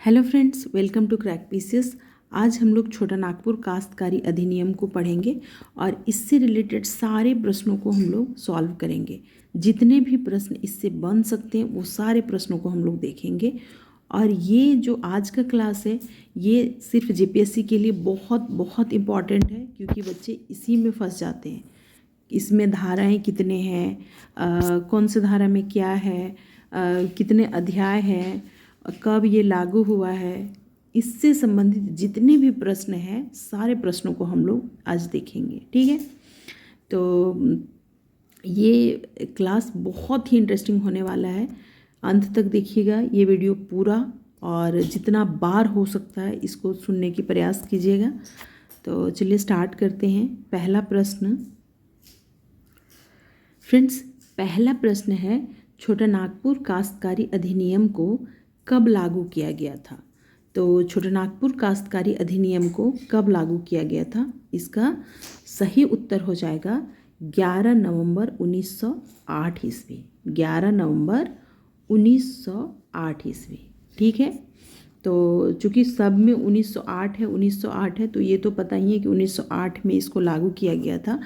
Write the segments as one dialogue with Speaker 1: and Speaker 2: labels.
Speaker 1: Hello friends, welcome to crack pieces. आज हम लोग छोटा नागपुर काश्तकारी अधिनियम को पढ़ेंगे और इससे रिलेटेड सारे प्रश्नों को हम लोग सॉल्व करेंगे। जितने भी प्रश्न इससे बन सकते हैं वो सारे प्रश्नों को हम लोग देखेंगे। और ये जो आज का क्लास है ये सिर्फ जेपीएससी के लिए बहुत बहुत इम्पॉर्टेंट है, क्योंकि बच्चे इसी में फंस जाते हैं। इसमें धाराएं कितने हैं, कौन से धारा में क्या है, कितने अध्याय हैं, कब ये लागू हुआ है, इससे संबंधित जितने भी प्रश्न हैं सारे प्रश्नों को हम लोग आज देखेंगे। ठीक है, तो ये क्लास बहुत ही इंटरेस्टिंग होने वाला है। अंत तक देखिएगा ये वीडियो पूरा, और जितना बार हो सकता है इसको सुनने की प्रयास कीजिएगा। तो चलिए स्टार्ट करते हैं। पहला प्रश्न फ्रेंड्स, पहला प्रश्न है छोटा नागपुर काश्तकारी अधिनियम को कब लागू किया गया था। तो छोटा नागपुर काश्तकारी अधिनियम को कब लागू किया गया था, इसका सही उत्तर हो जाएगा 11 नवंबर 1908 ईस्वी। 11 नवंबर 1908 ईस्वी। ठीक है, तो चूँकि सब में 1908 है तो ये तो पता ही है कि 1908 में इसको लागू किया गया था।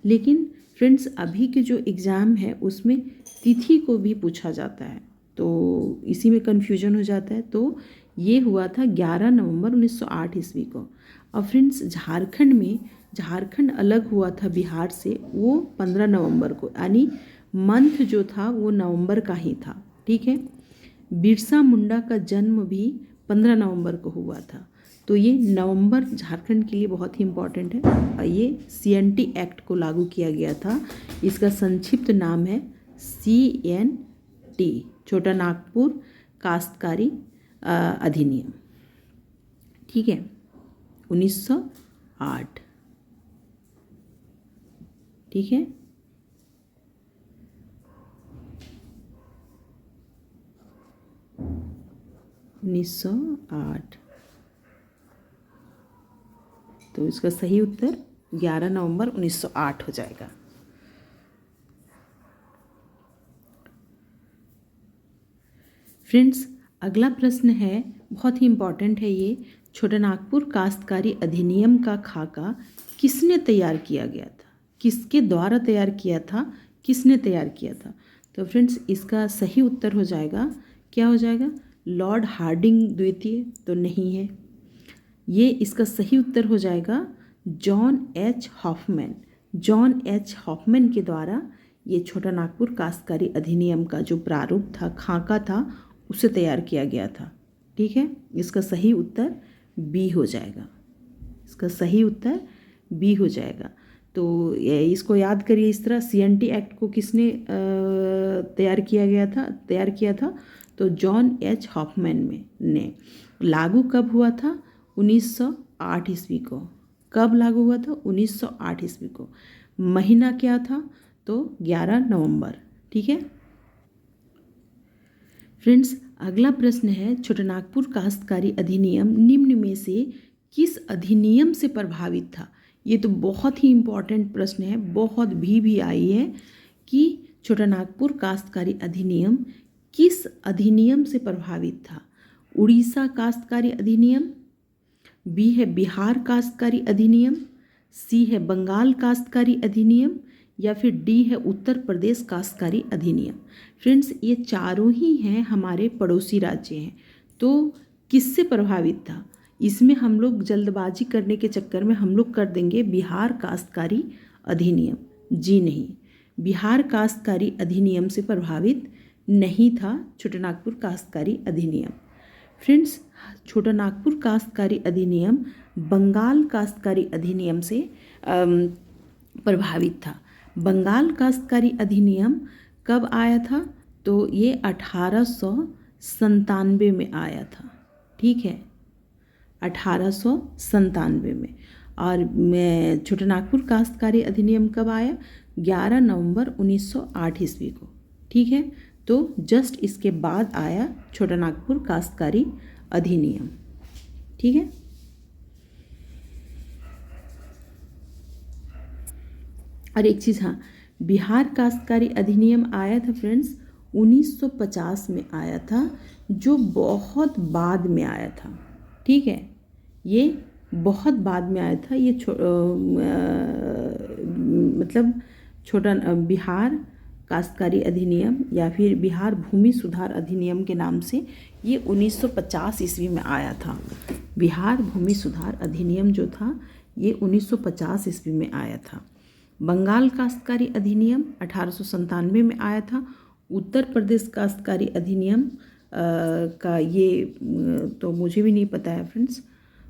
Speaker 1: लेकिन फ्रेंड्स, अभी के जो एग्ज़ाम है उसमें तिथि को भी पूछा जाता है, तो इसी में कन्फ्यूजन हो जाता है। तो ये हुआ था 11 नवंबर 1908 ईस्वी को। और फ्रेंड्स, झारखंड अलग हुआ था बिहार से, वो 15 नवंबर को, यानी मंथ जो था वो नवंबर का ही था। ठीक है, बिरसा मुंडा का जन्म भी 15 नवंबर को हुआ था। तो ये नवंबर झारखंड के लिए बहुत ही इम्पॉर्टेंट है। और ये CNT एक्ट को लागू किया गया था। इसका संक्षिप्त नाम है CNT, छोटा नागपुर काश्तकारी अधिनियम। ठीक है, 1908। ठीक है, उन्नीस सौ आठ। तो इसका सही उत्तर 11 नवंबर 1908 हो जाएगा। फ्रेंड्स, अगला प्रश्न है, बहुत ही इम्पॉर्टेंट है ये। छोटा नागपुर काश्तकारी अधिनियम का खाका किसने तैयार किया गया था, किसके द्वारा तैयार किया था, किसने तैयार किया था। तो फ्रेंड्स, इसका सही उत्तर हो जाएगा, क्या हो जाएगा, लॉर्ड हार्डिंग द्वितीय तो नहीं है। ये इसका सही उत्तर हो जाएगा John H Hoffman. John H Hoffman के द्वारा ये छोटा नागपुर काश्तकारी अधिनियम का जो प्रारूप था, खाका था, उसे तैयार किया गया था। ठीक है, इसका सही उत्तर बी हो जाएगा। इसका सही उत्तर बी हो जाएगा। तो इसको याद करिए इस तरह, CNT एक्ट को किसने तैयार किया था, तो जॉन एच हॉफमैन ने। लागू कब हुआ था, 1908 ईस्वी को। कब लागू हुआ था, 1908 ईस्वी को। महीना क्या था, तो 11 नवंबर। ठीक है फ्रेंड्स, अगला प्रश्न है, छोटा नागपुर काश्तकारी अधिनियम निम्न में से किस अधिनियम से प्रभावित था। ये तो बहुत ही इम्पॉर्टेंट प्रश्न है, बहुत भी आई है कि छोटा नागपुर काश्तकारी अधिनियम किस अधिनियम से प्रभावित था। उड़ीसा काश्तकारी अधिनियम, बी है बिहार काश्तकारी अधिनियम, सी है बंगाल काश्तकारी अधिनियम, या फिर डी है उत्तर प्रदेश काश्तकारी अधिनियम। फ्रेंड्स, ये चारों ही हैं हमारे पड़ोसी राज्य हैं। तो किससे प्रभावित था, इसमें हम लोग जल्दबाजी करने के चक्कर में हम लोग कर देंगे बिहार काश्तकारी अधिनियम। जी नहीं, बिहार काश्तकारी अधिनियम से प्रभावित नहीं था छोटा नागपुर काश्तकारी अधिनियम। फ्रेंड्स, छोटा नागपुर काश्तकारी अधिनियम बंगाल काश्तकारी अधिनियम से प्रभावित था। बंगाल काश्तकारी अधिनियम कब आया था, तो ये 1897 में आया था। ठीक है, 1897 में। और छोटा नागपुर काश्तकारी अधिनियम कब आया, 11 नवंबर 1908 ईस्वी को। ठीक है, तो जस्ट इसके बाद आया छोटा नागपुर काश्तकारी अधिनियम। ठीक है, और एक चीज़, हाँ, बिहार काश्तकारी अधिनियम आया था फ्रेंड्स 1950 में आया था, जो बहुत बाद में आया था। ठीक है, ये बहुत बाद में आया था। ये मतलब छोटा बिहार काश्तकारी अधिनियम या फिर बिहार भूमि सुधार अधिनियम के नाम से ये 1950 ईस्वी में आया था। बिहार भूमि सुधार अधिनियम जो था ये 1950 ईस्वी में आया था। बंगाल काश्तकारी अधिनियम 1897 में आया था। उत्तर प्रदेश काश्तकारी अधिनियम का ये तो मुझे भी नहीं पता है फ्रेंड्स।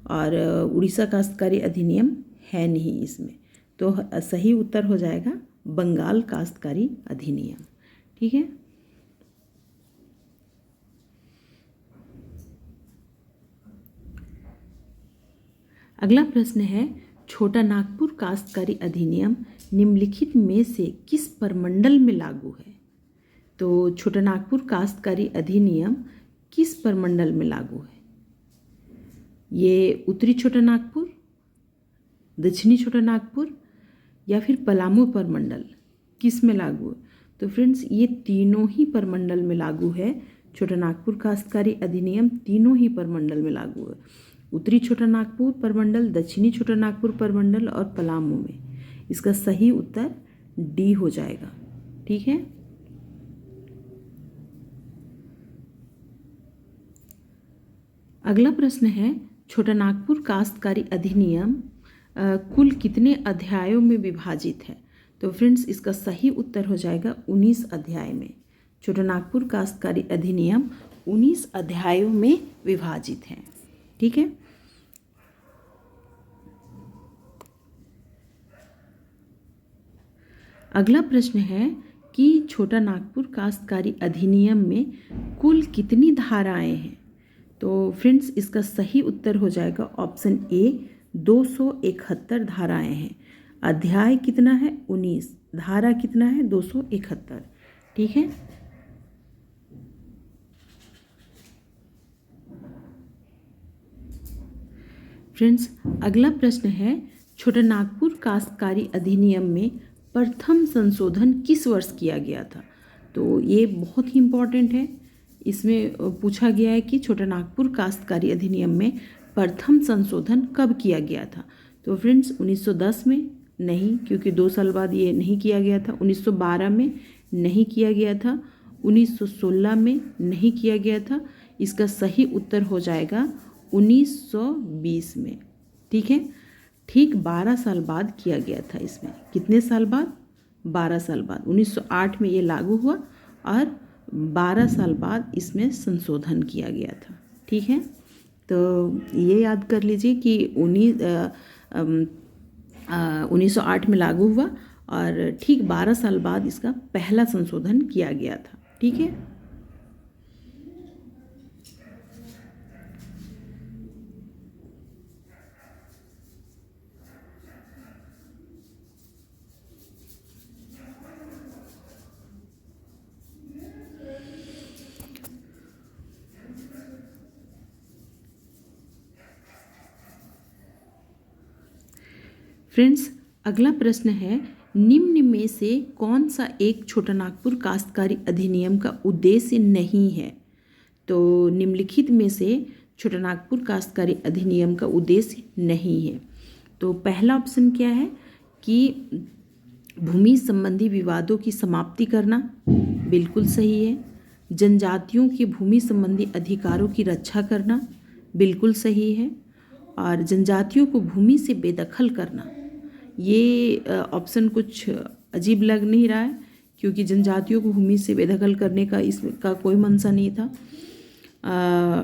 Speaker 1: और उड़ीसा काश्तकारी अधिनियम है नहीं इसमें। तो सही उत्तर हो जाएगा बंगाल काश्तकारी अधिनियम। ठीक है, अगला प्रश्न है छोटा नागपुर काश्तकारी अधिनियम निम्नलिखित में से किस परमंडल में लागू है? तो छोटा नागपुर काश्तकारी अधिनियम किस परमंडल में लागू है? ये उत्तरी छोटा नागपुर, दक्षिणी छोटा नागपुर या फिर पलामू परमंडल, किस में लागू है? तो फ्रेंड्स ये तीनों ही परमंडल में लागू है। छोटा नागपुर काश्तकारी अधिनियम तीनों ही परमंडल में लागू है। उत्तरी छोटा नागपुर परमंडल, दक्षिणी छोटा नागपुर परमंडल और पलामू में। इसका सही उत्तर डी हो जाएगा। ठीक है, अगला प्रश्न है छोटा नागपुर काश्तकारी अधिनियम कुल कितने अध्यायों में विभाजित है? तो फ्रेंड्स इसका सही उत्तर हो जाएगा 19 अध्याय में। छोटा नागपुर काश्तकारी अधिनियम 19 अध्यायों में विभाजित है। ठीक है, अगला प्रश्न है कि छोटा नागपुर काश्तकारी अधिनियम में कुल कितनी धाराएं हैं? तो फ्रेंड्स इसका सही उत्तर हो जाएगा ऑप्शन ए 271 धाराएं हैं। अध्याय कितना है? 19। धारा कितना है? 271। ठीक है, फ्रेंड्स अगला प्रश्न है छोटा नागपुर काश्तकारी अधिनियम में प्रथम संशोधन किस वर्ष किया गया था? तो ये बहुत ही इम्पॉर्टेंट है। इसमें पूछा गया है कि छोटा नागपुर काश्तकारी अधिनियम में प्रथम संशोधन कब किया गया था? तो फ्रेंड्स 1910 में नहीं, क्योंकि 2 साल बाद ये नहीं किया गया था। 1912 में नहीं किया गया था। 1916 में नहीं किया गया था। इसका सही उत्तर हो जाएगा 1920 में। ठीक है, ठीक 12 साल बाद किया गया था इसमें। कितने साल बाद? 12 साल बाद। 1908 में ये लागू हुआ और 12 साल बाद इसमें संशोधन किया गया था। ठीक है, तो ये याद कर लीजिए कि 1908 में लागू हुआ और ठीक 12 साल बाद इसका पहला संशोधन किया गया था। ठीक है, फ्रेंड्स अगला प्रश्न है निम्न में से कौन सा एक छोटा नागपुर काश्तकारी अधिनियम का उद्देश्य नहीं है? तो निम्नलिखित में से छोटा नागपुर काश्तकारी अधिनियम का उद्देश्य नहीं है। तो पहला ऑप्शन क्या है कि भूमि संबंधी विवादों की समाप्ति करना, बिल्कुल सही है। जनजातियों के भूमि संबंधी अधिकारों की रक्षा करना, बिल्कुल सही है। और जनजातियों को भूमि से बेदखल करना, ये ऑप्शन कुछ अजीब लग नहीं रहा है, क्योंकि जनजातियों को भूमि से बेदखल करने का इसका कोई मंशा नहीं था।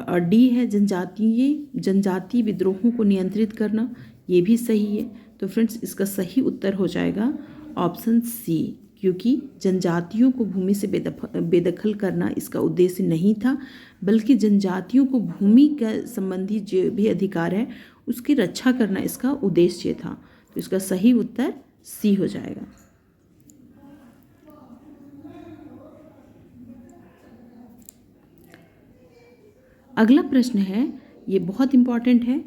Speaker 1: और डी है जनजातीय विद्रोहों को नियंत्रित करना, ये भी सही है। तो फ्रेंड्स इसका सही उत्तर हो जाएगा ऑप्शन सी, क्योंकि जनजातियों को भूमि से बेदखल करना इसका उद्देश्य नहीं था, बल्कि जनजातियों को भूमि का संबंधी जो भी अधिकार है उसकी रक्षा करना इसका उद्देश्य था। तो इसका सही उत्तर सी हो जाएगा। अगला प्रश्न है, ये बहुत इम्पॉर्टेंट है।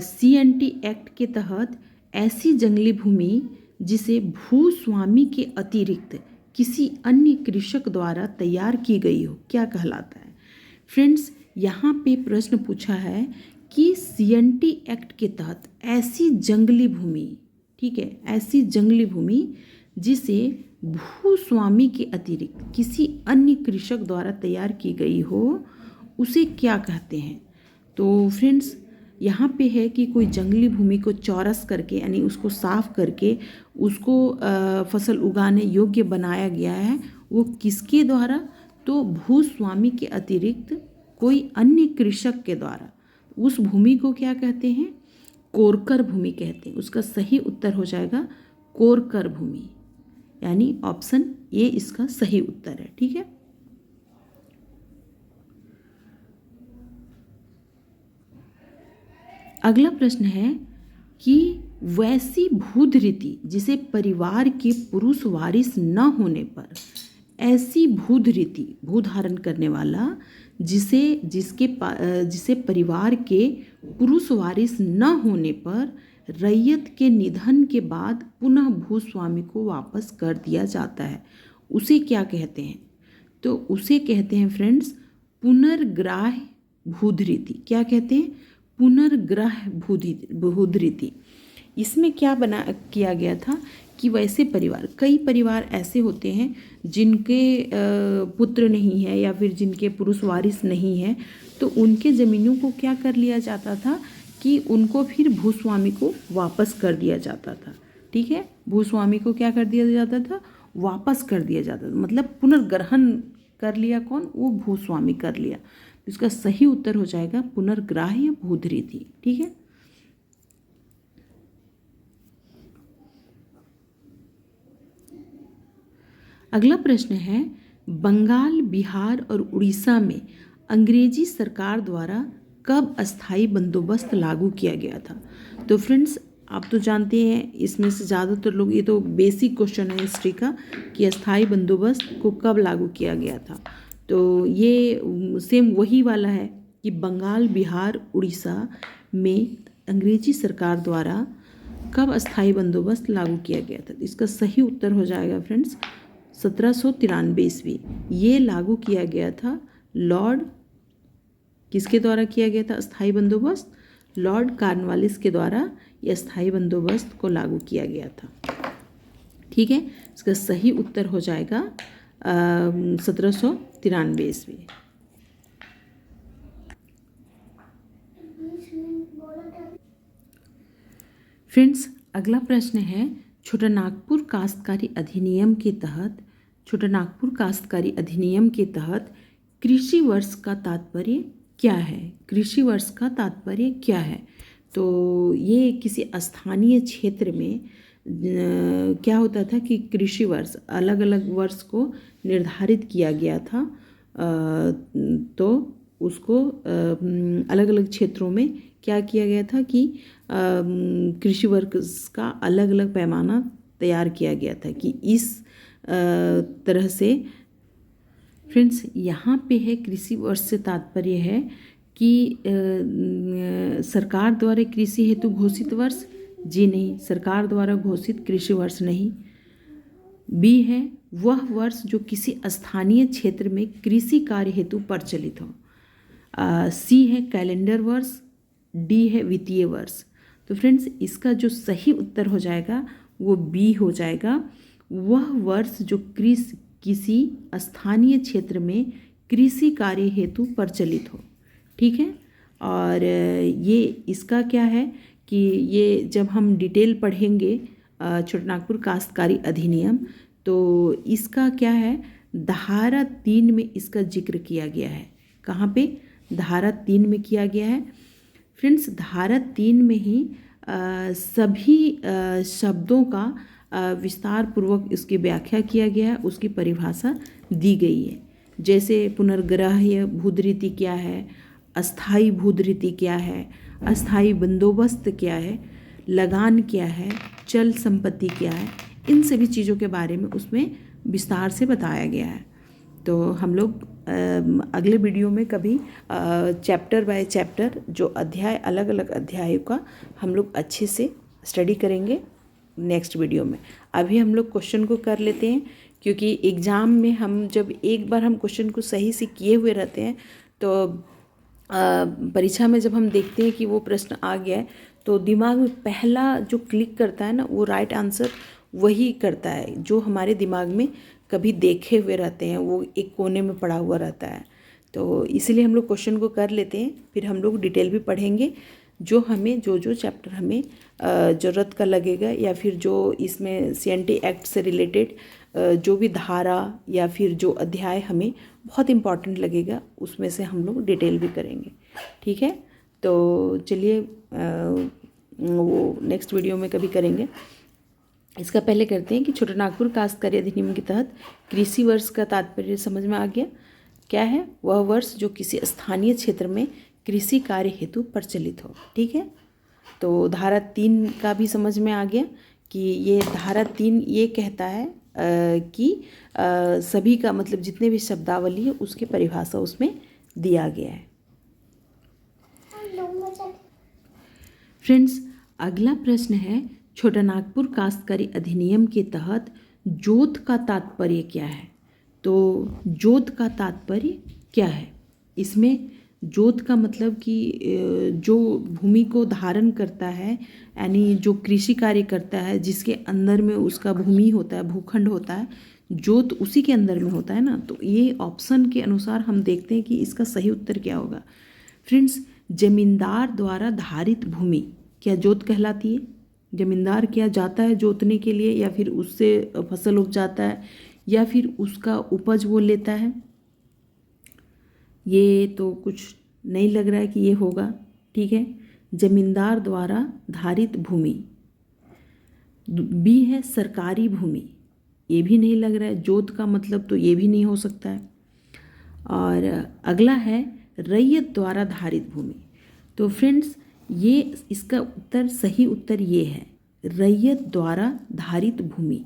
Speaker 1: CNT एक्ट के तहत ऐसी जंगली भूमि जिसे भूस्वामी के अतिरिक्त किसी अन्य कृषक द्वारा तैयार की गई हो क्या कहलाता है? फ्रेंड्स, यहाँ पे प्रश्न पूछा है कि सीएनटी एक्ट के तहत ऐसी जंगली भूमि, ठीक है, ऐसी जंगली भूमि जिसे भूस्वामी के अतिरिक्त किसी अन्य कृषक द्वारा तैयार की गई हो, उसे क्या कहते हैं। तो फ्रेंड्स, यहाँ पे है कि कोई जंगली भूमि को चौरस करके यानी उसको साफ करके उसको फसल उगाने योग्य बनाया गया है, वो किसके द्वारा, तो भूस्वामी के अतिरिक्त कोई अन्य कृषक के द्वारा। उस भूमि को क्या कहते हैं, कोरकर भूमि कहते हैं। उसका सही उत्तर हो जाएगा कोरकर भूमि, यानी ऑप्शन ए इसका सही उत्तर है। ठीक है, अगला प्रश्न है कि वैसी भूधृति जिसे परिवार के पुरुष वारिस न होने पर, ऐसी भूधृति भू धारण करने वाला जिसे परिवार के पुरुष वारिस न होने पर रैयत के निधन के बाद पुनः भूस्वामी को वापस कर दिया जाता है, उसे क्या कहते हैं। तो उसे कहते हैं फ्रेंड्स पुनर्ग्राह्य भूधृति। क्या कहते हैं, पुनर्ग्राह्य भूधृति। इसमें क्या किया गया था कि वैसे परिवार, कई परिवार ऐसे होते हैं जिनके पुत्र नहीं है या फिर जिनके पुरुष वारिस नहीं है, तो उनके ज़मीनों को क्या कर लिया जाता था कि उनको फिर भूस्वामी को वापस कर दिया जाता था। ठीक है, भूस्वामी को क्या कर दिया जाता था, वापस कर दिया जाता था, मतलब पुनर्ग्रहण कर लिया कौन, वो भूस्वामी कर लिया। तो इसका सही उत्तर हो जाएगा पुनर्ग्राह्य भूधृति। ठीक है, अगला प्रश्न है बंगाल, बिहार और उड़ीसा में अंग्रेजी सरकार द्वारा कब अस्थाई बंदोबस्त लागू किया गया था। तो फ्रेंड्स, आप तो जानते हैं इसमें से ज़्यादातर लोग, ये तो बेसिक क्वेश्चन है हिस्ट्री का कि अस्थाई बंदोबस्त को कब लागू किया गया था। तो ये सेम वही वाला है कि बंगाल, बिहार, उड़ीसा में अंग्रेजी सरकार द्वारा कब अस्थाई बंदोबस्त लागू किया गया था। इसका सही उत्तर हो जाएगा फ्रेंड्स 1793 ईस्वी। ये लागू किया गया था लॉर्ड, किसके द्वारा किया गया था अस्थाई बंदोबस्त, लॉर्ड कॉर्नवालिस के द्वारा ये अस्थाई बंदोबस्त को लागू किया गया था। ठीक है, इसका सही उत्तर हो जाएगा 1793 ईस्वी। फ्रेंड्स, अगला प्रश्न है छोटानागपुर काश्तकारी अधिनियम के तहत, छोटानागपुर काश्तकारी अधिनियम के तहत कृषि वर्ष का तात्पर्य क्या है। कृषि वर्ष का तात्पर्य क्या है, तो ये किसी स्थानीय क्षेत्र में क्या होता था कि कृषि वर्ष, अलग अलग वर्ष को निर्धारित किया गया था, तो उसको अलग अलग क्षेत्रों में क्या किया गया था कि कृषि वर्ष का अलग अलग पैमाना तैयार किया गया था कि इस तरह से। फ्रेंड्स, यहाँ पे है कृषि वर्ष से तात्पर्य है कि सरकार द्वारा कृषि हेतु घोषित वर्ष, जी नहीं, सरकार द्वारा घोषित कृषि वर्ष नहीं। बी है वह वर्ष जो किसी स्थानीय क्षेत्र में कृषि कार्य हेतु प्रचलित हो। सी है कैलेंडर वर्ष, डी है वित्तीय वर्ष। तो फ्रेंड्स, इसका जो सही उत्तर हो जाएगा वो बी हो जाएगा, वह वर्ष जो किसी स्थानीय क्षेत्र में कृषि कार्य हेतु प्रचलित हो। ठीक है, और ये इसका क्या है कि ये जब हम डिटेल पढ़ेंगे छोटानागपुर काश्तकारी अधिनियम, तो इसका क्या है, धारा 3 में इसका जिक्र किया गया है। कहाँ पे, धारा 3 में किया गया है। फ्रेंड्स, धारा 3 में ही सभी शब्दों का विस्तार पूर्वक इसकी व्याख्या किया गया है, उसकी परिभाषा दी गई है। जैसे पुनर्ग्राह्य भूधृति क्या है, अस्थाई भूधृति क्या है, अस्थाई बंदोबस्त क्या है, लगान क्या है, चल संपत्ति क्या है, इन सभी चीज़ों के बारे में उसमें विस्तार से बताया गया है। तो हम लोग अगले वीडियो में कभी चैप्टर बाय चैप्टर जो अध्याय, अलग अलग अध्यायों का हम लोग अच्छे से स्टडी करेंगे नेक्स्ट वीडियो में। अभी हम लोग क्वेश्चन को कर लेते हैं, क्योंकि एग्ज़ाम में हम जब एक बार हम क्वेश्चन को सही से किए हुए रहते हैं तो परीक्षा में जब हम देखते हैं कि वो प्रश्न आ गया है तो दिमाग में पहला जो क्लिक करता है ना, वो राइट आंसर वही करता है जो हमारे दिमाग में कभी देखे हुए रहते हैं, वो एक कोने में पड़ा हुआ रहता है। तो इसीलिए हम लोग क्वेश्चन को कर लेते हैं, फिर हम लोग डिटेल भी पढ़ेंगे, जो हमें जो चैप्टर हमें ज़रूरत का लगेगा, या फिर जो इसमें CNT एक्ट से रिलेटेड जो भी धारा या फिर जो अध्याय हमें बहुत इम्पॉर्टेंट लगेगा, उसमें से हम लोग डिटेल भी करेंगे। ठीक है, तो चलिए वो नेक्स्ट वीडियो में कभी करेंगे। इसका पहले करते हैं कि छोटा नागपुर काश्तकारी अधिनियम के तहत कृषि वर्ष का तात्पर्य समझ में आ गया। क्या है? वह वर्ष जो किसी स्थानीय क्षेत्र में कृषि कार्य हेतु प्रचलित हो। ठीक है, तो धारा 3 का भी समझ में आ गया कि ये धारा 3 ये कहता है कि सभी का मतलब जितने भी शब्दावली है उसकी परिभाषा उसमें दिया गया है। फ्रेंड्स, अगला प्रश्न है छोटा नागपुर काश्तकारी अधिनियम के तहत जोत का तात्पर्य क्या है? तो जोत का तात्पर्य क्या है? इसमें जोत का मतलब कि जो भूमि को धारण करता है, यानी जो कृषि कार्य करता है, जिसके अंदर में उसका भूमि होता है, भूखंड होता है, जोत उसी के अंदर में होता है ना। तो ये ऑप्शन के अनुसार हम देखते हैं कि इसका सही उत्तर क्या होगा। फ्रेंड्स, जमींदार द्वारा धारित भूमि क्या जोत कहलाती है? जमींदार क्या जाता है जोतने के लिए, या फिर उससे फसल उपजाता है, या फिर उसका उपज वो लेता है? ये तो कुछ नहीं लग रहा है कि ये होगा। ठीक है, जमींदार द्वारा धारित भूमि। बी है सरकारी भूमि, ये भी नहीं लग रहा है। जोत का मतलब तो ये भी नहीं हो सकता है। और अगला है रैयत द्वारा धारित भूमि। तो फ्रेंड्स, ये इसका उत्तर सही उत्तर ये है, रैयत द्वारा धारित भूमि,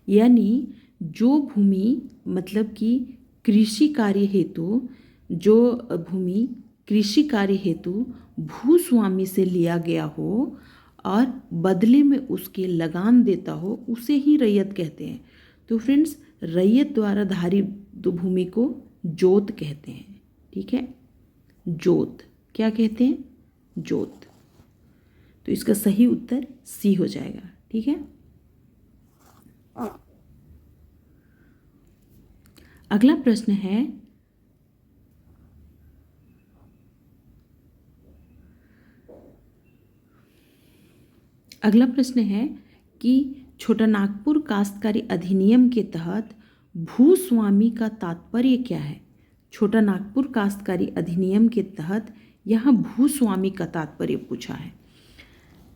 Speaker 1: यानी जो भूमि मतलब कि कृषि कार्य हेतु, जो भूमि कृषि कार्य हेतु भूस्वामी से लिया गया हो और बदले में उसके लगान देता हो, उसे ही रैयत कहते हैं। तो फ्रेंड्स, रैयत द्वारा धारित भूमि को जोत कहते हैं। ठीक है, जोत क्या कहते हैं? जोत। तो इसका सही उत्तर सी हो जाएगा। ठीक है, अगला प्रश्न है कि छोटा नागपुर काश्तकारी अधिनियम के तहत भूस्वामी का तात्पर्य क्या है? छोटा नागपुर काश्तकारी अधिनियम के तहत यहाँ भूस्वामी का तात्पर्य पूछा है।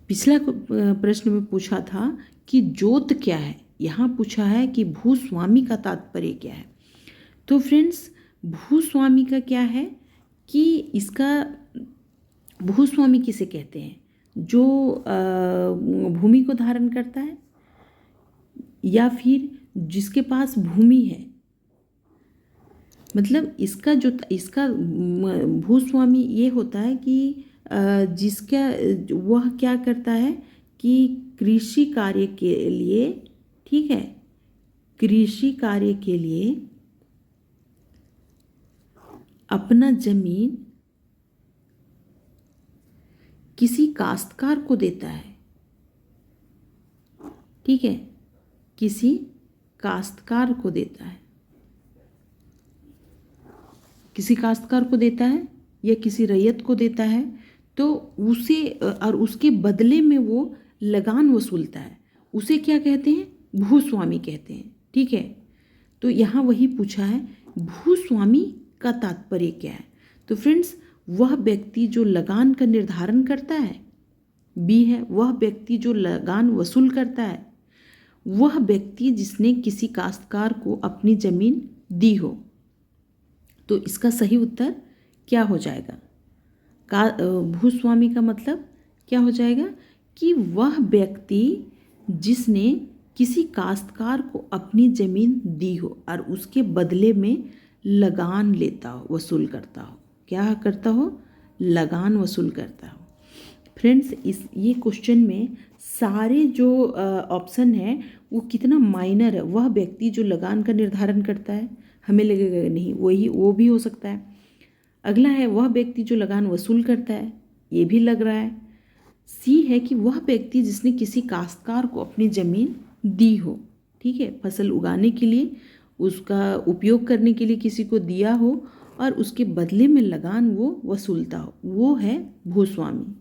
Speaker 1: पिछला प्रश्न में पूछा था कि जोत क्या है, यहाँ पूछा है कि भूस्वामी का तात्पर्य क्या है। तो फ्रेंड्स, भूस्वामी का क्या है कि इसका भूस्वामी किसे कहते हैं? जो भूमि को धारण करता है, या फिर जिसके पास भूमि है। मतलब इसका भूस्वामी ये होता है कि जिसका वह क्या करता है कि कृषि कार्य के लिए, ठीक है, कृषि कार्य के लिए अपना जमीन किसी काश्तकार को देता है। ठीक है, किसी काश्तकार को देता है, किसी काश्तकार को देता है या किसी रैयत को देता है, तो उसे और उसके बदले में वो लगान वसूलता है, उसे क्या कहते हैं? भूस्वामी कहते हैं। ठीक है, तो यहाँ वही पूछा है भूस्वामी का तात्पर्य क्या है। तो फ्रेंड्स, वह व्यक्ति जो लगान का निर्धारण करता है, बी है वह व्यक्ति जो लगान वसूल करता है, वह व्यक्ति जिसने किसी काश्तकार को अपनी जमीन दी हो। तो इसका सही उत्तर क्या हो जाएगा? भूस्वामी का मतलब क्या हो जाएगा कि वह व्यक्ति जिसने किसी काश्तकार को अपनी ज़मीन दी हो और उसके बदले में लगान लेता हो, वसूल करता हो। क्या करता हो? लगान वसूल करता हो। फ्रेंड्स, ये क्वेश्चन में सारे जो ऑप्शन है वो कितना माइनर है। वह व्यक्ति जो लगान का निर्धारण करता है, हमें लगेगा नहीं वो भी हो सकता है। अगला है वह व्यक्ति जो लगान वसूल करता है, ये भी लग रहा है। सी है कि वह व्यक्ति जिसने किसी काश्तकार को अपनी ज़मीन दी हो, ठीक है, फसल उगाने के लिए उसका उपयोग करने के लिए किसी को दिया हो और उसके बदले में लगान वो वसूलता हो, वो है भूस्वामी।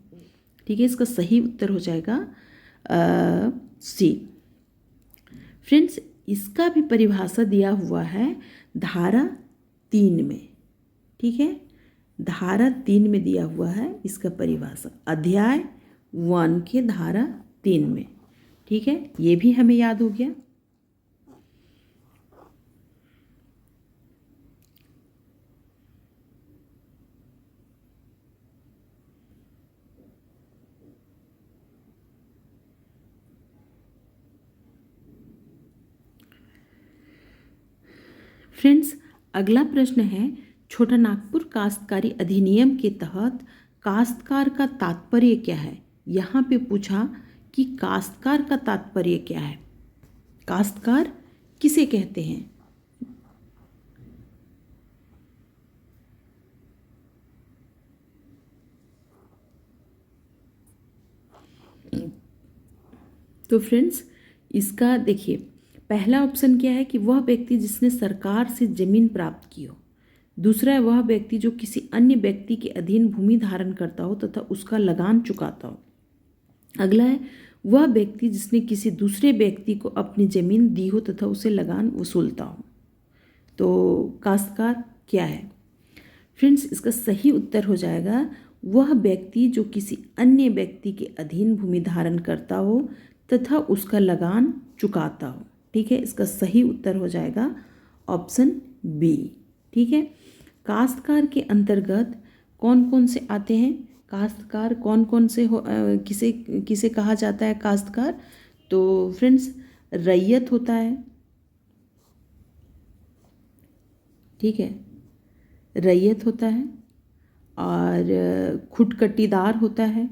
Speaker 1: ठीक है, इसका सही उत्तर हो जाएगा सी। फ्रेंड्स, इसका भी परिभाषा दिया हुआ है धारा 3 में। ठीक है, धारा 3 में दिया हुआ है इसका परिभाषा, अध्याय 1 के धारा 3 में। ठीक है, ये भी हमें याद हो गया। फ्रेंड्स, अगला प्रश्न है छोटा नागपुर काश्तकारी अधिनियम के तहत काश्तकार का तात्पर्य क्या है। यहाँ पे पूछा कि काश्तकार का तात्पर्य क्या है, काश्तकार किसे कहते हैं। तो फ्रेंड्स, इसका देखिए, पहला ऑप्शन क्या है कि वह व्यक्ति जिसने सरकार से जमीन प्राप्त की हो। दूसरा है वह व्यक्ति जो किसी अन्य व्यक्ति के अधीन भूमि धारण करता हो तथा उसका लगान चुकाता हो। अगला है वह व्यक्ति जिसने किसी दूसरे व्यक्ति को अपनी जमीन दी हो तथा उसे लगान वसूलता हो। तो काश्तकार क्या है फ्रेंड्स, इसका सही उत्तर हो जाएगा वह व्यक्ति जो किसी अन्य व्यक्ति के अधीन भूमि धारण करता हो तथा उसका लगान चुकाता हो। ठीक है, इसका सही उत्तर हो जाएगा ऑप्शन बी। ठीक है, काश्तकार के अंतर्गत कौन कौन से आते हैं, काश्तकार कौन कौन से हो, किसे किसे कहा जाता है काश्तकार। तो फ्रेंड्स, रैयत होता है, ठीक है, रैयत होता है, और खुटकटीदार होता है,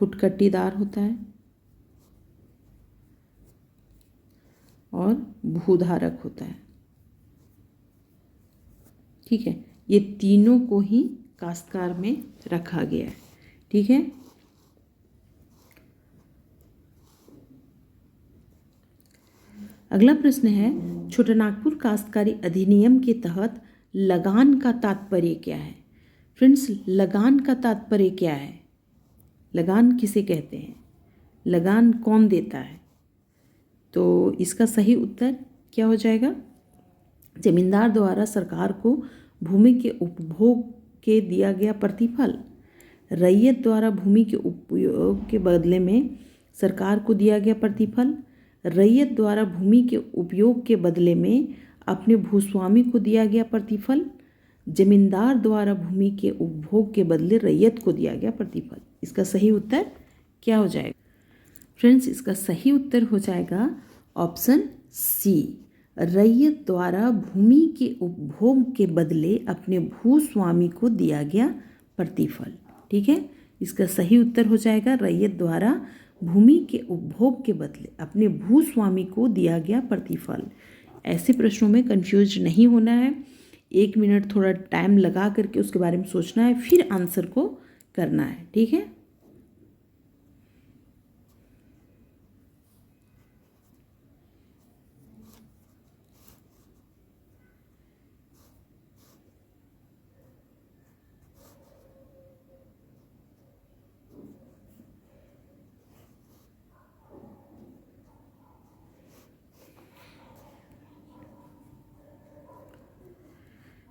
Speaker 1: खुटकटीदार होता है, और भूधारक होता है। ठीक है, ये तीनों को ही काश्तकार में रखा गया है। ठीक है, अगला प्रश्न है छोटा नागपुर काश्तकारी अधिनियम के तहत लगान का तात्पर्य क्या है। फ्रेंड्स, लगान का तात्पर्य क्या है, लगान किसे कहते हैं, लगान कौन देता है। तो इसका सही उत्तर क्या हो जाएगा, जमींदार द्वारा सरकार को भूमि के उपभोग के दिया गया प्रतिफल, रैयत द्वारा भूमि के उपयोग के बदले में सरकार को दिया गया प्रतिफल, रैयत द्वारा भूमि के उपयोग के बदले में अपने भूस्वामी को दिया गया प्रतिफल, जमींदार द्वारा भूमि के उपभोग के बदले रैयत को दिया गया प्रतिफल। इसका सही उत्तर क्या हो जाएगा फ्रेंड्स, इसका सही उत्तर हो जाएगा ऑप्शन सी, रैयत द्वारा भूमि के उपभोग के बदले अपने भूस्वामी को दिया गया प्रतिफल। ठीक है, इसका सही उत्तर हो जाएगा रैयत द्वारा भूमि के उपभोग के बदले अपने भूस्वामी को दिया गया प्रतिफल। ऐसे प्रश्नों में कंफ्यूज नहीं होना है, 1 मिनट थोड़ा टाइम लगा करके उसके बारे में सोचना है, फिर आंसर को करना है। ठीक है,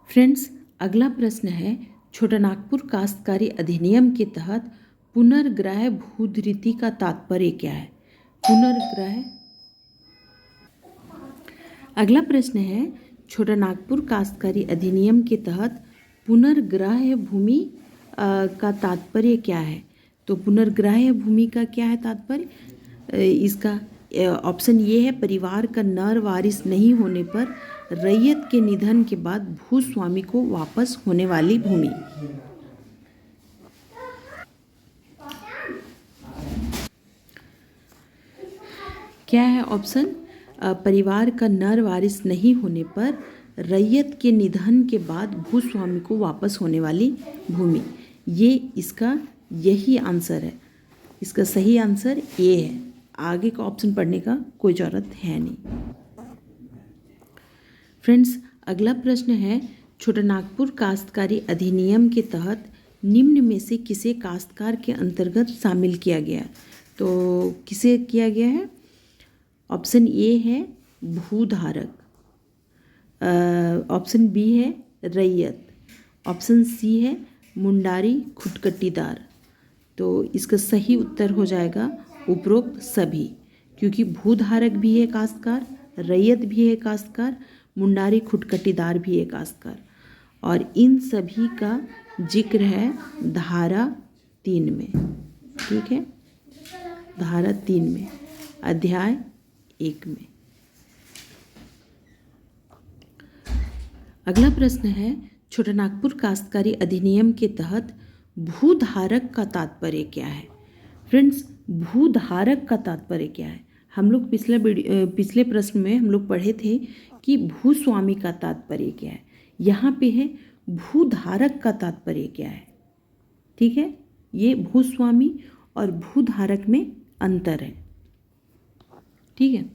Speaker 1: फ्रेंड्स, अगला प्रश्न है छोटा नागपुर काश्तकारी अधिनियम के तहत पुनर्ग्रह भूधृति का तात्पर्य क्या है। पुनर्ग्रह, अगला प्रश्न है छोटा नागपुर काश्तकारी अधिनियम के तहत पुनर्ग्रह भूमि का तात्पर्य क्या है। तो पुनर्ग्रह भूमि का क्या है तात्पर्य, इसका ऑप्शन ये है परिवार का नर वारिस नहीं होने पर रैयत के निधन के बाद भूस्वामी को वापस होने वाली भूमि। क्या है ऑप्शन, परिवार का नर वारिस नहीं होने पर रैयत के निधन के बाद भूस्वामी को वापस होने वाली भूमि। ये इसका यही आंसर है। इसका सही आंसर ए है। आगे का ऑप्शन पढ़ने का कोई ज़रूरत है नहीं। फ्रेंड्स, अगला प्रश्न है, छोटानागपुर काश्तकारी अधिनियम के तहत निम्न में से किसे काश्तकार के अंतर्गत शामिल किया गया? तो किसे किया गया है? ऑप्शन ए है भूधारक, ऑप्शन बी है रैयत, ऑप्शन सी है मुंडारी खुटकटीदार। तो इसका सही उत्तर हो जाएगा उपरोक्त सभी, क्योंकि भूधारक भी है काश्तकार, रैयत भी है काश्तकार, मुंडारी खुटकटीदार भी है काश्तकार, और इन सभी का जिक्र है धारा 3 में। ठीक है, धारा 3 में, अध्याय 1 में। अगला प्रश्न है, छोटानागपुर काश्तकारी अधिनियम के तहत भूधारक का तात्पर्य क्या है? फ्रेंड्स, भूधारक का तात्पर्य क्या है? हम लोग पिछले प्रश्न में हम लोग पढ़े थे कि भूस्वामी का तात्पर्य क्या है। यहाँ पे है भूधारक का तात्पर्य क्या है। ठीक है, ये भूस्वामी और भूधारक में अंतर है। ठीक है,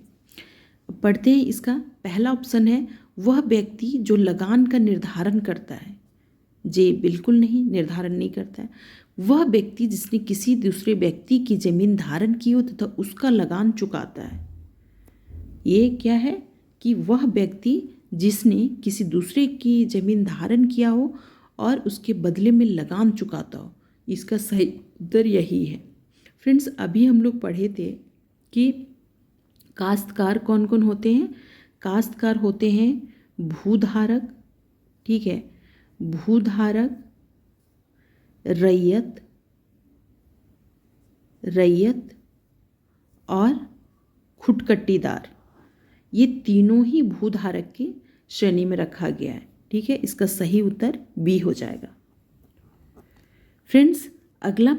Speaker 1: पढ़ते हैं। इसका पहला ऑप्शन है, वह व्यक्ति जो लगान का निर्धारण करता है। जे बिल्कुल नहीं, निर्धारण नहीं करता है। वह व्यक्ति जिसने किसी दूसरे व्यक्ति की जमीन धारण की हो तथा उसका लगान चुकाता है। ये क्या है कि वह व्यक्ति जिसने किसी दूसरे की जमीन धारण किया हो और उसके बदले में लगान चुकाता हो। इसका सही उत्तर यही है। फ्रेंड्स, अभी हम लोग पढ़े थे कि काश्तकार कौन कौन होते हैं। काश्तकार होते हैं भूधारक, ठीक है, भूधारक, रैयत और खुटकटीदार। ये तीनों ही भूधारक की श्रेणी में रखा गया है। ठीक है, इसका सही उत्तर बी हो जाएगा। फ्रेंड्स, अगला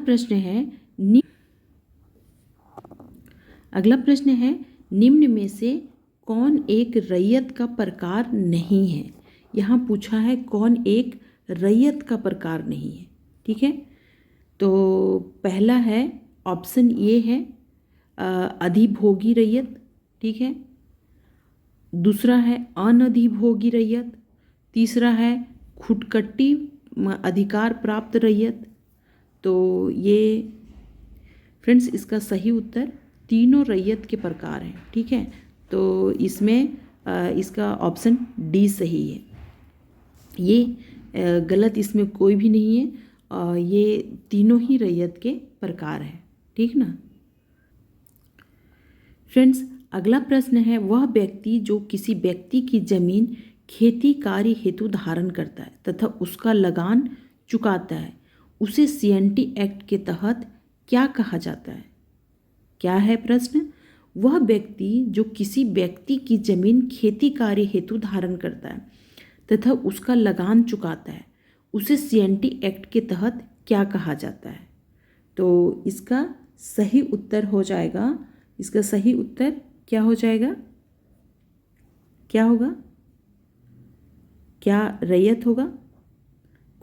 Speaker 1: प्रश्न है निम्न में से कौन एक रैयत का प्रकार नहीं है? यहाँ पूछा है कौन एक रैयत का प्रकार नहीं है। ठीक है, तो पहला है ऑप्शन ए है अधिभोगी रैयत। ठीक है, दूसरा है अनधिभोगी रैयत, तीसरा है खुटकटी अधिकार प्राप्त रैयत। तो ये फ्रेंड्स, इसका सही उत्तर तीनों रैयत के प्रकार हैं। ठीक है, तो इसमें इसका ऑप्शन डी सही है। ये गलत इसमें कोई भी नहीं है। ये तीनों ही रैयत के प्रकार हैं। ठीक ना फ्रेंड्स, अगला प्रश्न है, वह व्यक्ति जो किसी व्यक्ति की जमीन खेती कार्य हेतु धारण करता है तथा उसका लगान चुकाता है, उसे सीएनटी एक्ट के तहत क्या कहा जाता है? क्या है प्रश्न? वह व्यक्ति जो किसी व्यक्ति की जमीन खेती कार्य हेतु धारण करता है तथा उसका लगान चुकाता है, उसे सीएनटी एक्ट के तहत क्या कहा जाता है? तो इसका सही उत्तर हो जाएगा, इसका सही उत्तर क्या हो जाएगा? क्या होगा? क्या रैयत होगा,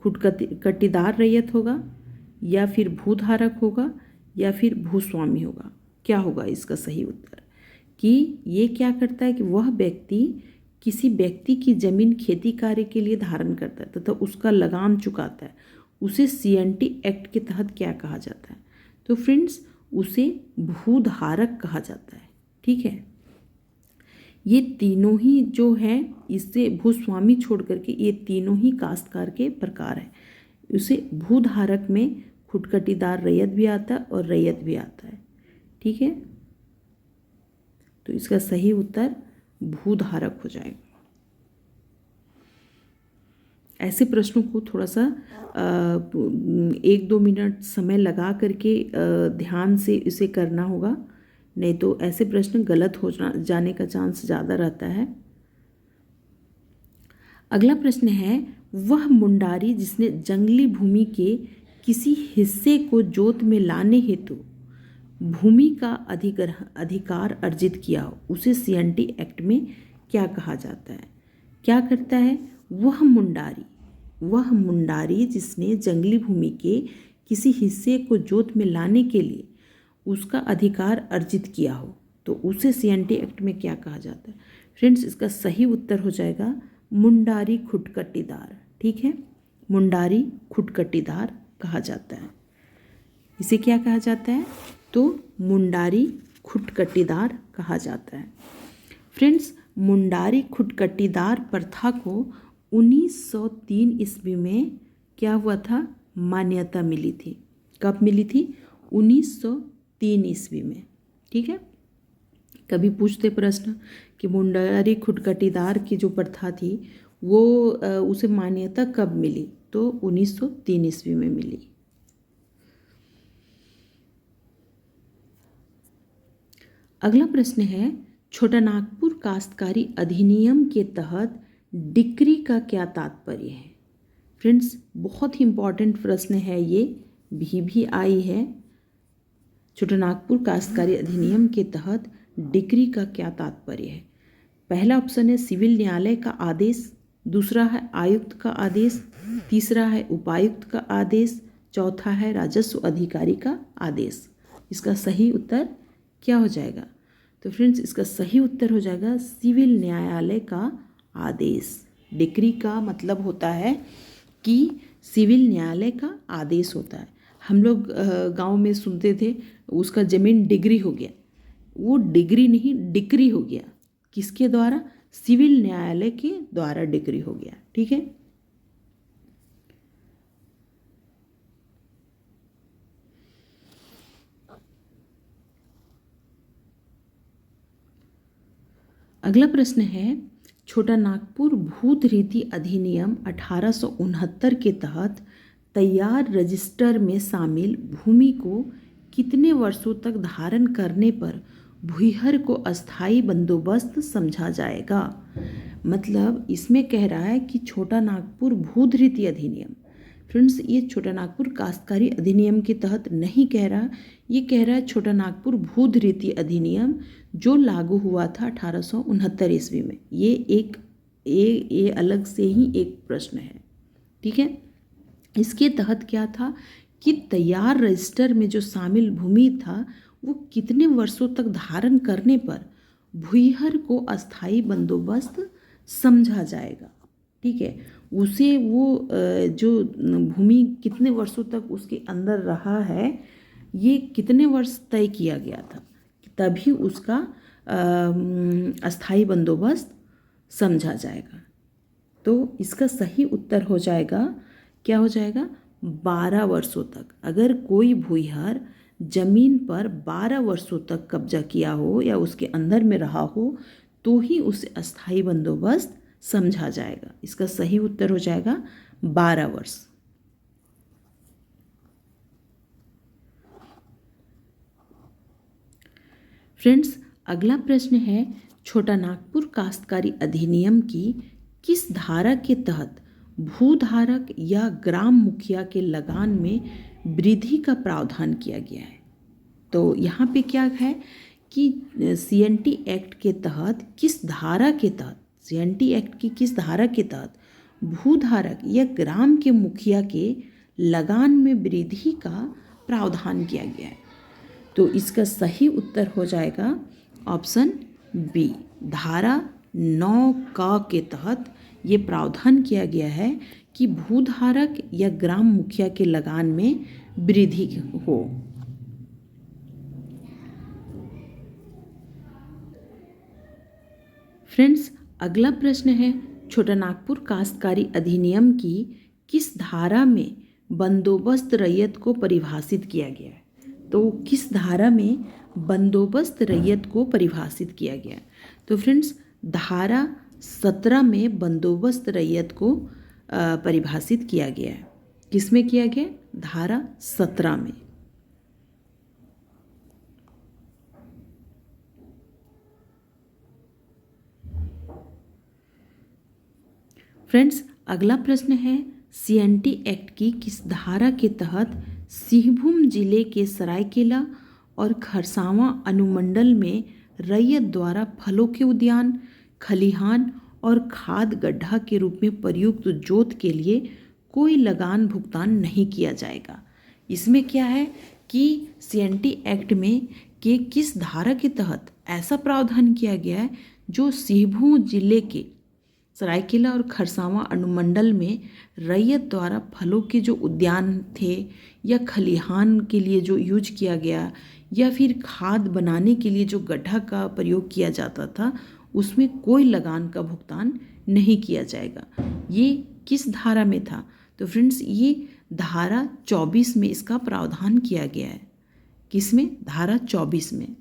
Speaker 1: खुटकटीदार रैयत होगा, या फिर भूधारक होगा, या फिर भूस्वामी होगा? क्या होगा इसका सही उत्तर? कि ये क्या करता है कि वह व्यक्ति किसी व्यक्ति की जमीन खेती कार्य के लिए धारण करता है तथा उसका लगान चुकाता है, उसे सीएनटी एक्ट के तहत क्या कहा जाता है? तो फ्रेंड्स, उसे भूधारक कहा जाता है। ठीक है, ये तीनों ही जो हैं, इससे भूस्वामी छोड़ करके ये तीनों ही काश्तकार के प्रकार हैं। उसे भूधारक में खुटकटीदार रैयत भी आता है और रैयत भी आता है। ठीक है, तो इसका सही उत्तर भूधारक हो जाएगा। ऐसे प्रश्नों को थोड़ा सा 1-2 मिनट समय लगा करके ध्यान से इसे करना होगा, नहीं तो ऐसे प्रश्न गलत हो जाने का चांस ज़्यादा रहता है। अगला प्रश्न है, वह मुंडारी जिसने जंगली भूमि के किसी हिस्से को जोत में लाने हेतु भूमि का अधिकार अर्जित किया हो उसे सीएनटी एक्ट में क्या कहा जाता है? क्या करता है? वह मुंडारी जिसने जंगली भूमि के किसी हिस्से को जोत में लाने के लिए उसका अधिकार अर्जित किया हो तो उसे सीएनटी एक्ट में क्या कहा जाता है? फ्रेंड्स, इसका सही उत्तर हो जाएगा मुंडारी खुटकटीदार। ठीक है, मुंडारी खुटकटीदार कहा जाता है। इसे क्या कहा जाता है? तो मुंडारी खुटकटीदार कहा जाता है। फ्रेंड्स, मुंडारी खुटकटीदार प्रथा को 1903 ईस्वी में क्या हुआ था? मान्यता मिली थी। कब मिली थी? 1903 ईस्वी में। ठीक है, कभी पूछते प्रश्न कि मुंडारी खुटकटीदार की जो प्रथा थी वो उसे मान्यता कब मिली? तो 1903 ईस्वी में मिली। अगला प्रश्न है, छोटा नागपुर काश्तकारी अधिनियम के तहत डिक्री का क्या तात्पर्य है? फ्रेंड्स, बहुत ही इम्पॉर्टेंट प्रश्न है ये, भी आई है। छोटा नागपुर काश्तकारी अधिनियम के तहत डिक्री का क्या तात्पर्य है? पहला ऑप्शन है सिविल न्यायालय का आदेश, दूसरा है आयुक्त का आदेश, तीसरा है उपायुक्त का आदेश, चौथा है राजस्व अधिकारी का आदेश। इसका सही उत्तर क्या हो जाएगा? तो फ्रेंड्स, इसका सही उत्तर हो जाएगा सिविल न्यायालय का आदेश। डिक्री का मतलब होता है कि सिविल न्यायालय का आदेश होता है। हम लोग गांव में सुनते थे उसका ज़मीन डिग्री हो गया, वो डिग्री नहीं डिक्री हो गया। किसके द्वारा? सिविल न्यायालय के द्वारा डिक्री हो गया। ठीक है, अगला प्रश्न है, छोटा नागपुर भूत रीति अधिनियम 1869 के तहत तैयार रजिस्टर में शामिल भूमि को कितने वर्षों तक धारण करने पर भूईहर को अस्थायी बंदोबस्त समझा जाएगा? मतलब इसमें कह रहा है कि छोटा नागपुर भूत रीति अधिनियम, फ्रेंड्स ये छोटा नागपुर काश्तकारी अधिनियम के तहत नहीं कह रहा, ये कह रहा है छोटा नागपुर भूत रीति अधिनियम जो लागू हुआ था 1869 ईस्वी में। ये अलग से ही एक प्रश्न है। ठीक है, इसके तहत क्या था कि तैयार रजिस्टर में जो शामिल भूमि था वो कितने वर्षों तक धारण करने पर भूईहर को अस्थायी बंदोबस्त समझा जाएगा। ठीक है, उसे वो जो भूमि कितने वर्षों तक उसके अंदर रहा है ये कितने वर्ष तय किया गया था, तभी उसका अस्थायी बंदोबस्त समझा जाएगा। तो इसका सही उत्तर हो जाएगा, क्या हो जाएगा? 12 वर्षों तक। अगर कोई भूईहर जमीन पर 12 वर्षों तक कब्जा किया हो या उसके अंदर में रहा हो तो ही उसे अस्थायी बंदोबस्त समझा जाएगा। इसका सही उत्तर हो जाएगा 12 वर्ष। फ्रेंड्स, अगला प्रश्न है, छोटा नागपुर काश्तकारी अधिनियम की किस धारा के तहत भूधारक या ग्राम मुखिया के लगान में वृद्धि का प्रावधान किया गया है? तो यहाँ पे क्या है कि सीएनटी एक्ट के तहत किस धारा के तहत, सीएनटी एक्ट की किस धारा के तहत भूधारक या ग्राम के मुखिया के लगान में वृद्धि का प्रावधान किया गया है? तो इसका सही उत्तर हो जाएगा ऑप्शन बी, धारा 9 का के तहत ये प्रावधान किया गया है कि भूधारक या ग्राम मुखिया के लगान में वृद्धि हो। फ्रेंड्स, अगला प्रश्न है, छोटा नागपुर काश्तकारी अधिनियम की किस धारा में बंदोबस्त रैयत को परिभाषित किया गया है? तो किस धारा में बंदोबस्त रैयत को परिभाषित किया गया? तो फ्रेंड्स, धारा 17 में बंदोबस्त रैयत को परिभाषित किया गया है। किस में किया गया? धारा 17 में। फ्रेंड्स, अगला प्रश्न है, सीएनटी एक्ट की किस धारा के तहत सिंहभूम जिले के सरायकेला और खरसावां अनुमंडल में रैयत द्वारा फलों के उद्यान, खलिहान और खाद गड्ढा के रूप में प्रयुक्त जोत के लिए कोई लगान भुगतान नहीं किया जाएगा। इसमें क्या है कि सीएनटी एक्ट में के किस धारा के तहत ऐसा प्रावधान किया गया है जो सिंहभूम जिले के सरायकेला और खरसावां अनुमंडल में रैयत द्वारा फलों के जो उद्यान थे या खलिहान के लिए जो यूज किया गया या फिर खाद बनाने के लिए जो गड्ढा का प्रयोग किया जाता था, उसमें कोई लगान का भुगतान नहीं किया जाएगा। ये किस धारा में था? तो फ्रेंड्स, ये धारा 24 में इसका प्रावधान किया गया है। किसमें? धारा 24 में।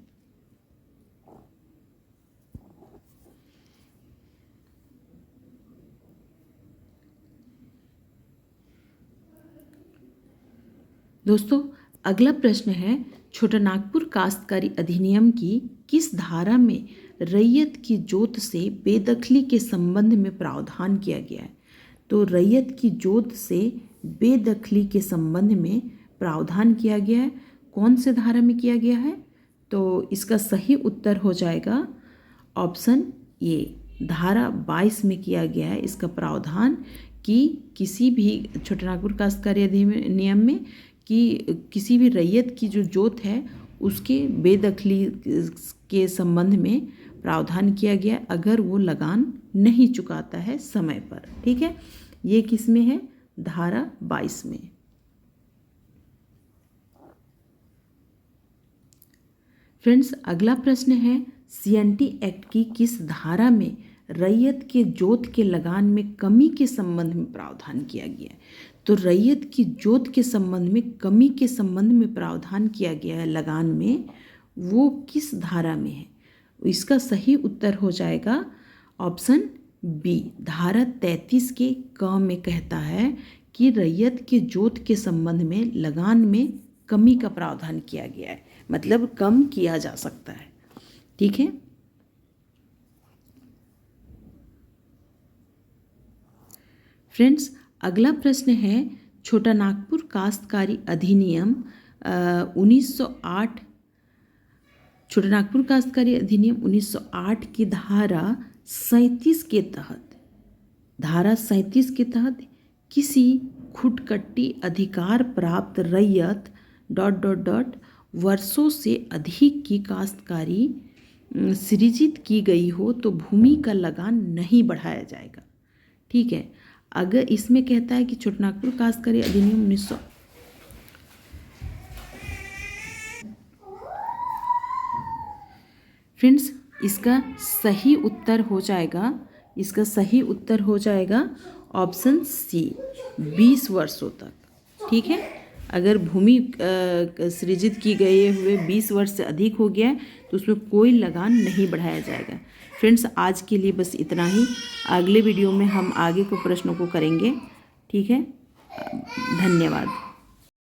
Speaker 1: दोस्तों, अगला प्रश्न है, छोटा नागपुर काश्तकारी अधिनियम की किस धारा में रैयत की जोत से बेदखली के संबंध में प्रावधान किया गया है? तो रैयत की जोत से बेदखली के संबंध में प्रावधान किया गया है। कौन से धारा में किया गया है? तो इसका सही उत्तर हो जाएगा ऑप्शन ए, धारा 22 में किया गया है इसका प्रावधान कि किसी भी छोटा नागपुर काश्तकारी अधिनियम में कि किसी भी रैयत की जो जोत है उसके बेदखली के संबंध में प्रावधान किया गया अगर वो लगान नहीं चुकाता है समय पर। ठीक है, ये किस में है? धारा 22 में। फ्रेंड्स, अगला प्रश्न है, सीएनटी एक्ट की किस धारा में रैयत के जोत के लगान में कमी के संबंध में प्रावधान किया गया है? तो रैयत की जोत के संबंध में कमी के संबंध में प्रावधान किया गया है लगान में, वो किस धारा में है? इसका सही उत्तर हो जाएगा ऑप्शन बी, धारा 33 के क में कहता है कि रैयत के जोत के संबंध में लगान में कमी का प्रावधान किया गया है, मतलब कम किया जा सकता है। ठीक है, फ्रेंड्स, अगला प्रश्न है, छोटा नागपुर काश्तकारी अधिनियम 1908 छोटा नागपुर काश्तकारी अधिनियम 1908 की धारा 37 के तहत किसी खुटकट्टी अधिकार प्राप्त रैयत ... वर्षों से अधिक की काश्तकारी सृजित की गई हो तो भूमि का लगान नहीं बढ़ाया जाएगा। ठीक है, अगर इसमें कहता है कि छोटा नागपुर काश्तकारी अधिनियम 1900 फ्रेंड्स, इसका सही उत्तर हो जाएगा ऑप्शन सी, 20 वर्षों तक। ठीक है, अगर भूमि सृजित की गए हुए 20 वर्ष से अधिक हो गया है तो उसमें कोई लगान नहीं बढ़ाया जाएगा। फ्रेंड्स, आज के लिए बस इतना ही। अगले वीडियो में हम आगे के प्रश्नों को करेंगे। ठीक है, धन्यवाद।